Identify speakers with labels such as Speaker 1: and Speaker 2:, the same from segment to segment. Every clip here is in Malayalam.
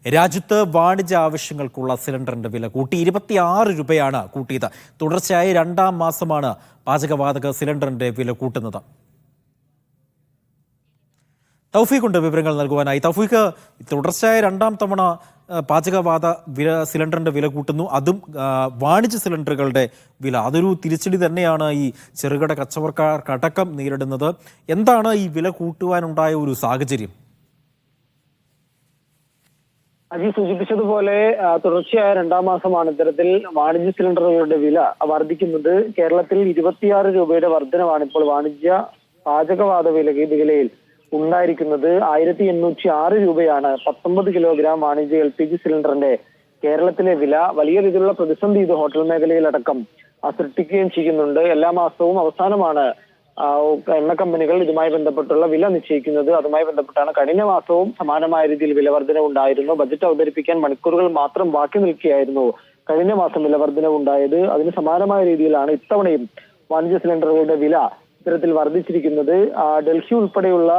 Speaker 1: രാജ്യത്ത് വാണിജ്യ ആവശ്യങ്ങൾക്കുള്ള സിലിണ്ടറിന്റെ വില കൂട്ടി 26 രൂപയാണ് കൂട്ടിയത്. തുടർച്ചയായി രണ്ടാം മാസമാണ് പാചകവാതക സിലിണ്ടറിന്റെ വില കൂട്ടുന്നത്. തൗഫീഖ് ഉണ്ട് വിവരങ്ങൾ നൽകുവാനായി. തൗഫീഖ്, തുടർച്ചയായ രണ്ടാം തവണ പാചകവാത സിലിണ്ടറിന്റെ വില കൂട്ടുന്നു, അതും വാണിജ്യ സിലിണ്ടറുകളുടെ വില. അതൊരു തിരിച്ചടി തന്നെയാണ് ഈ ചെറുകിട കച്ചവടക്കാർക്കടക്കം നേരിടുന്നത്. എന്താണ് ഈ വില കൂട്ടുവാനുണ്ടായ ഒരു സാഹചര്യം?
Speaker 2: അജി സൂചിപ്പിച്ചതുപോലെ തുടർച്ചയായ രണ്ടാം മാസമാണ് ഇത്തരത്തിൽ വാണിജ്യ സിലിണ്ടറുകളുടെ വില വർദ്ധിക്കുന്നത്. കേരളത്തിൽ 26 രൂപയുടെ വർധനമാണ് ഇപ്പോൾ വാണിജ്യ പാചകവാത വിലയിൽ ഉണ്ടായിരിക്കുന്നത്. 1806 രൂപയാണ് 19 കിലോഗ്രാം വാണിജ്യ LPG സിലിണ്ടറിന്റെ കേരളത്തിലെ വില. വലിയ രീതിയിലുള്ള പ്രതിസന്ധി ഇത് ഹോട്ടൽ മേഖലയിലടക്കം സൃഷ്ടിക്കുകയും ചെയ്യുന്നുണ്ട്. എല്ലാ മാസവും അവസാനമാണ് എണ്ണ കമ്പനികൾ ഇതുമായി ബന്ധപ്പെട്ടുള്ള വില നിശ്ചയിക്കുന്നത്. അതുമായി ബന്ധപ്പെട്ടാണ് കഴിഞ്ഞ മാസവും സമാനമായ രീതിയിൽ വിലവർദ്ധന ഉണ്ടായിരുന്നു. ബജറ്റ് അവതരിപ്പിക്കാൻ മണിക്കൂറുകൾ മാത്രം ബാക്കി നിൽക്കുകയായിരുന്നു കഴിഞ്ഞ മാസം വിലവർദ്ധന ഉണ്ടായത്. അതിന് സമാനമായ രീതിയിലാണ് ഇത്തവണയും വാണിജ്യ സിലിണ്ടറുകളുടെ വില ഇത്തരത്തിൽ വർദ്ധിച്ചിരിക്കുന്നത്. ഡൽഹി ഉൾപ്പെടെയുള്ള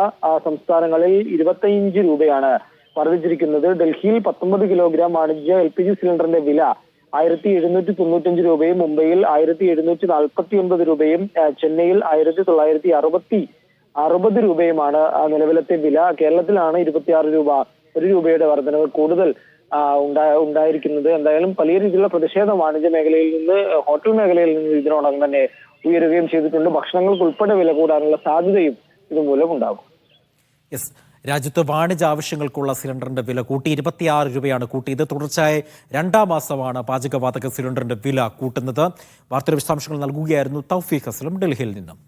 Speaker 2: സംസ്ഥാനങ്ങളിൽ 25 രൂപയാണ് വർദ്ധിച്ചിരിക്കുന്നത്. ഡൽഹിയിൽ 19 കിലോഗ്രാം വാണിജ്യ LPG സിലിണ്ടറിന്റെ വില 1795 രൂപയും, മുംബൈയിൽ 1749 രൂപയും, ചെന്നൈയിൽ 1960 രൂപയുമാണ് നിലവിലത്തെ വില. കേരളത്തിലാണ് 26 രൂപ, 1 രൂപയുടെ വർധനവ് കൂടുതൽ ഉണ്ടായിരിക്കുന്നത്. എന്തായാലും വലിയ രീതിയിലുള്ള പ്രതിഷേധം വാണിജ്യ മേഖലയിൽ നിന്ന്, ഹോട്ടൽ മേഖലയിൽ നിന്ന് ഇതിനോടകം തന്നെ ഉയരുകയും ചെയ്തിട്ടുണ്ട്. ഭക്ഷണങ്ങൾക്ക് ഉൾപ്പെടെ വില കൂടാനുള്ള സാധ്യതയും ഇതുമൂലം ഉണ്ടാകും.
Speaker 1: രാജ്യത്ത് വാണിജ്യ ആവശ്യങ്ങൾക്കുള്ള സിലിണ്ടറിന്റെ വില കൂട്ടി 26 രൂപയാണ് കൂട്ടിയത്. തുടർച്ചയായ രണ്ടാം മാസമാണ് പാചകവാതക സിലിണ്ടറിന്റെ വില കൂട്ടുന്നത്. വാർത്തയുടെ വിശദാംശങ്ങൾ നൽകുകയായിരുന്നു തൗഫീഖ് അസ്ലം ഡൽഹിയിൽ നിന്നും.